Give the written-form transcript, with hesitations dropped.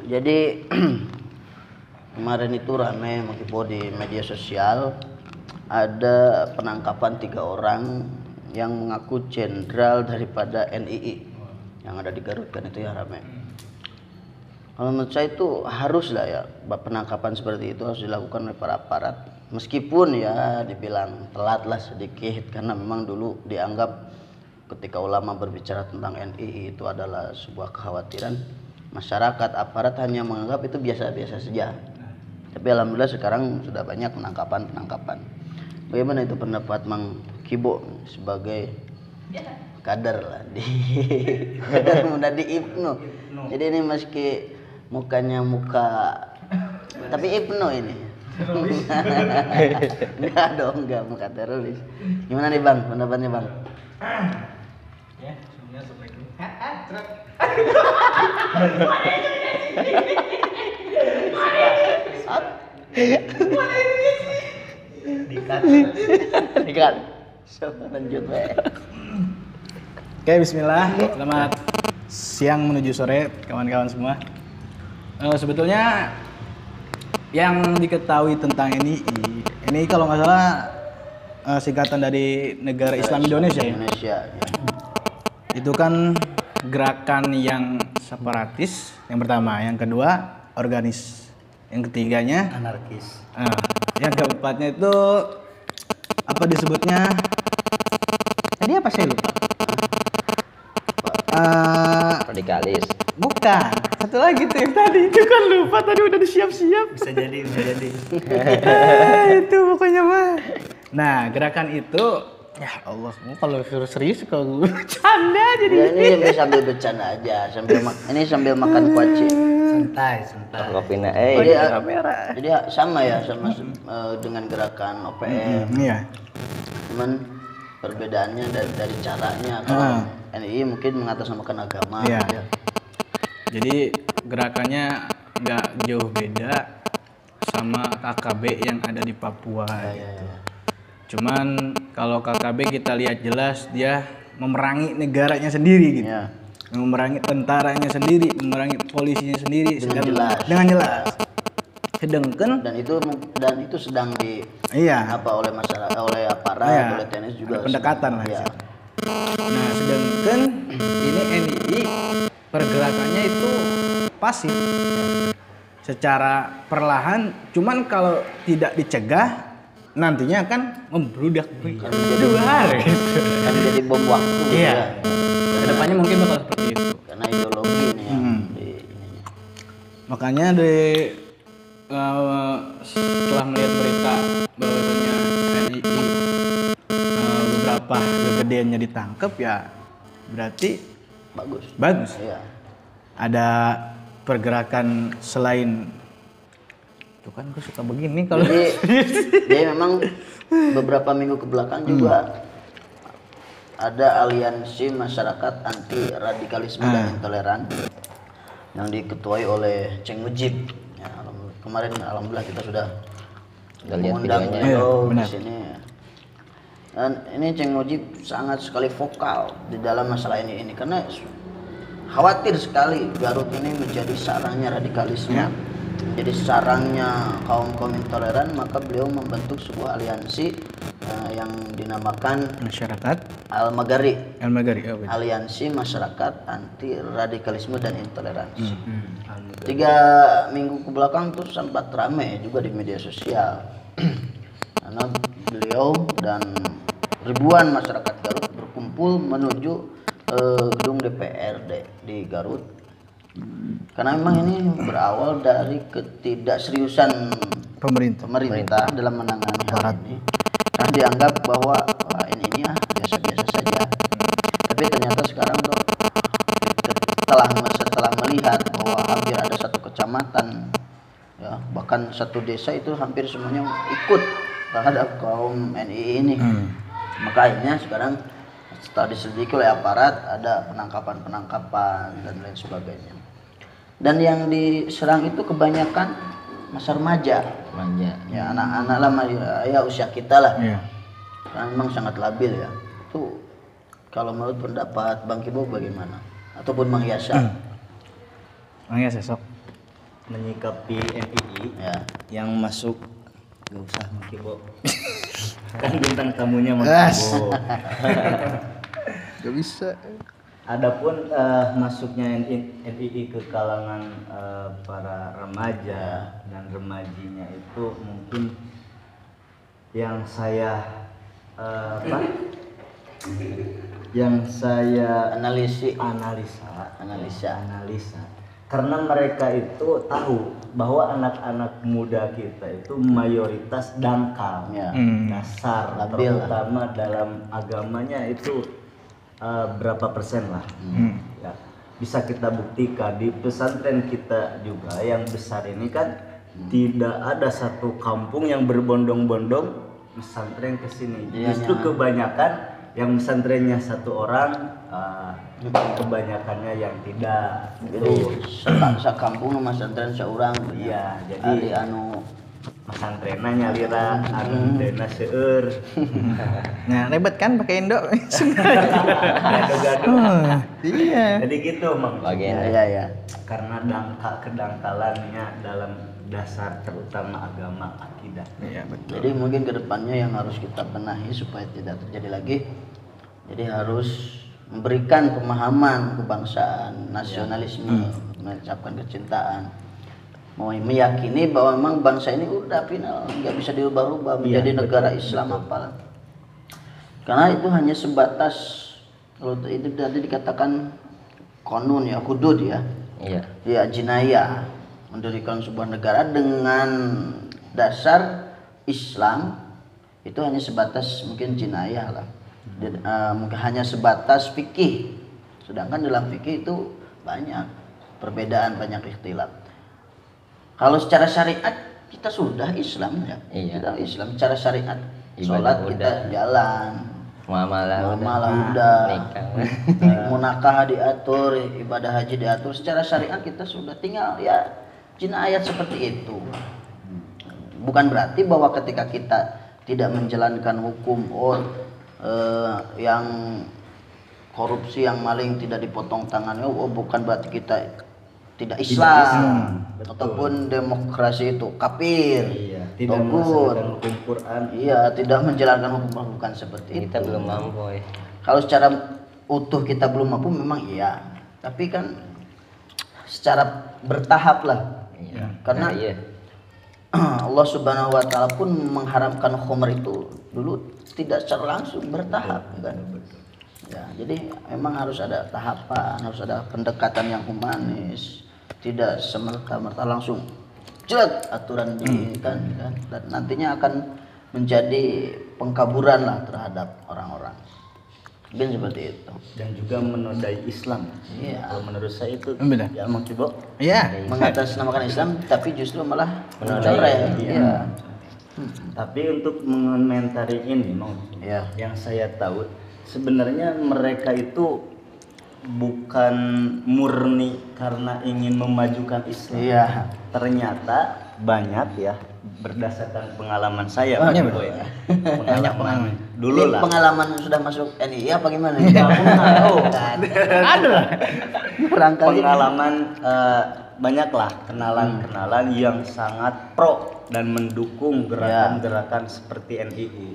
Jadi kemarin itu ramai mengheboh di media sosial, ada penangkapan 3 orang yang mengaku jenderal daripada NII yang ada di Garut kan, itu ya ramai. Kalau menurut saya itu harus lah ya, penangkapan seperti itu harus dilakukan oleh para aparat. Meskipun ya dibilang telat lah sedikit, karena memang dulu dianggap ketika ulama berbicara tentang NII itu adalah sebuah kekhawatiran. Masyarakat, aparat hanya menganggap itu biasa-biasa saja. Tapi alhamdulillah sekarang sudah banyak penangkapan. Bagaimana itu pendapat Mang Kibo sebagai kader lah di kader muda di IPNO. Jadi ini meski mukanya muka tapi IPNO ini. Enggak muka teroris. Gimana nih Bang, pendapatnya Bang? Ya, sebenarnya Assalamualaikum. Dikat. Lanjut we. Oke, bismillah. Selamat siang menuju sore kawan-kawan semua. Sebetulnya yang diketahui tentang ini kalau nggak salah singkatan dari Negara Islam Indonesia ya. Indonesia. Itu kan gerakan yang separatis yang pertama, yang kedua organis, yang ketiganya anarkis. Yang keempatnya itu apa disebutnya? Tadi apa saya lupa? Radikalis. Bukan, satu lagi tuh yang tadi itu kan lupa, tadi udah disiap-siap. Bisa jadi. Itu pokoknya mah. Nah, gerakan itu ya Allah, kalau serius kalau bercanda jadi. Ya, ini sambil bercanda aja, sambil makan kuaci. Santai. Kopinya kamera. Jadi sama dengan gerakan OPM. Iya. Cuman perbedaannya dari caranya. Kalau NII mungkin mengatasnamakan agama. Iya. Jadi gerakannya nggak jauh beda sama KKB yang ada di Papua. Gitu. Cuman kalau KKB kita lihat jelas dia memerangi negaranya sendiri gitu. Ya. Memerangi tentaranya sendiri, memerangi polisinya sendiri dengan jelas. Sedangkan Dan itu sedang oleh masyarakat, oleh aparat, oleh TNI juga. Pendekatan lah. Ya. Nah, sedangkan ini NII pergerakannya itu pasif. Secara perlahan, cuman kalau tidak dicegah nantinya akan membludak Kan jadi bom waktu. Iya. Ya. Kedepannya mungkin bakal seperti itu. Karena ideologi ini ya. Makanya setelah melihat berita bahwasanya NII beberapa kegedeannya ditangkap ya berarti bagus. Iya. Ada pergerakan selain itu kan gue suka begini kalau jadi memang beberapa minggu ke belakang juga ada aliansi masyarakat anti radikalisme dan intoleran yang diketuai oleh Ceng Mujib. Ya, kemarin alhamdulillah kita sudah mengundang beliau di sini. Dan ini Ceng Mujib sangat sekali vokal di dalam masalah ini karena khawatir sekali Garut ini menjadi sarangnya radikalisme. Jadi sarangnya kaum intoleran, maka beliau membentuk sebuah aliansi yang dinamakan masyarakat Al-Magari. Aliansi Masyarakat Anti Radikalisme dan Intoleransi. 3 minggu ke belakang tuh sempat ramai juga di media sosial karena beliau dan ribuan masyarakat Garut berkumpul menuju gedung DPRD di Garut. Karena memang ini berawal dari ketidakseriusan pemerintah dalam menangani hal ini. Karena dianggap bahwa ini biasa-biasa saja. Tapi ternyata sekarang tuh setelah melihat bahwa hampir ada satu kecamatan, ya bahkan satu desa itu hampir semuanya ikut terhadap kaum NII ini. Maka akhirnya sekarang setelah diselidiki oleh aparat ada penangkapan dan lain sebagainya. Dan yang diserang itu kebanyakan masa remaja, ya anak-anak lah, ya usia kita lah. Karena memang sangat labil ya. Itu kalau menurut pendapat Bang Kibo bagaimana? Ataupun Mang Yasa? Mang Yasa sok. menyikapi NII Ya. yang masuk gak usah Kibo. Kan bintang tamunya Mas Kibo. Gak bisa. Adapun masuknya NII ke kalangan para remaja dan remajinya itu mungkin yang saya yang saya analisa karena mereka itu tahu bahwa anak-anak muda kita itu mayoritas dangkal, Ya. dasar, Labil lah. terutama dalam agamanya itu berapa persen lah. Ya, bisa kita buktikan di pesantren kita juga yang besar ini kan tidak ada satu kampung yang berbondong-bondong pesantren ke sini. Iya, Justru ya. kebanyakan yang pesantrennya satu orang, kebanyakannya yang tidak. Jadi sakampung nama pesantren seorang. Iya, jadi Ari anu pesantrennya nyalira anu dena seueur. Nah, ribet kan pakai Indo. Gaduh-gaduh. Iya. Jadi gitu Mang. ya. Karena kedangkalannya dalam dasar terutama agama akidah. Iya, betul. Jadi mungkin kedepannya yang harus kita benahi supaya tidak terjadi lagi. Jadi harus memberikan pemahaman kebangsaan, nasionalisme, mengucapkan kecintaan, mau meyakini bahwa memang bangsa ini udah final, nggak bisa diubah-ubah menjadi negara Islam apalah. Karena itu hanya sebatas kalau itu tadi dikatakan konun ya, hudud ya, ya jinayah mendirikan sebuah negara dengan dasar Islam itu hanya sebatas mungkin jinayah lah. Mungkin hanya sebatas fikih, sedangkan dalam fikih itu banyak perbedaan, banyak ikhtilaf. Kalau secara syariat kita sudah Islam ya, kita Islam secara syariat, sholat kita jalan, muamalah udah, munakah diatur, ibadah haji diatur, secara syariat kita sudah, tinggal ya jinayat seperti itu. Bukan berarti bahwa ketika kita tidak menjalankan hukum yang korupsi, yang maling tidak dipotong tangannya, bukan berarti kita tidak Islam, ataupun demokrasi itu kafir, tidak melaksanakan hukum Quran, tidak menjalankan hukum, bukan seperti kita itu. belum mampu ya. Kalau secara utuh kita belum mampu memang iya, tapi kan secara bertahap lah. Karena Allah Subhanahu wa taala pun mengharamkan khamr itu dulu tidak secara langsung, bertahap kan. Ya, jadi memang harus ada tahapan, harus ada pendekatan yang humanis, tidak semerta-merta langsung jelek aturan di kan, dan nantinya akan menjadi pengkaburan lah terhadap orang-orang. Mungkin seperti itu. Dan juga menodai Islam. Iya. Kalau menurut saya itu Benar. ya Mang Kibo. Iya. Mengatasnamakan Islam tapi justru malah Menodai. mencoreng. Iya. Tapi untuk mengomentari ini, Mang, yang saya tahu sebenarnya mereka itu bukan murni karena ingin memajukan Islam. Iya. Ternyata banyak ya, berdasarkan pengalaman saya, Oh, Pak iya, Kibo betul. ya. Pengalaman dulu Ini lah. pengalaman sudah masuk NII apa gimana? Oh, Ada. Barangkali pengalaman banyaklah kenalan-kenalan yang sangat pro dan mendukung gerakan-gerakan seperti NII.